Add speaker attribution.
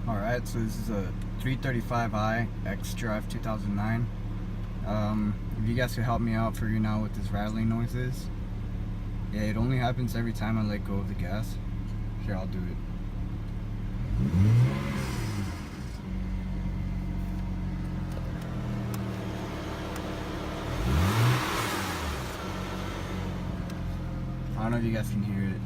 Speaker 1: Alright, so this is a 335i X-Drive 2009. If you guys could help me out figuring out what this rattling noise is. Yeah, it only happens every time I let go of the gas. Here, I'll do it. I don't know if you guys can hear it.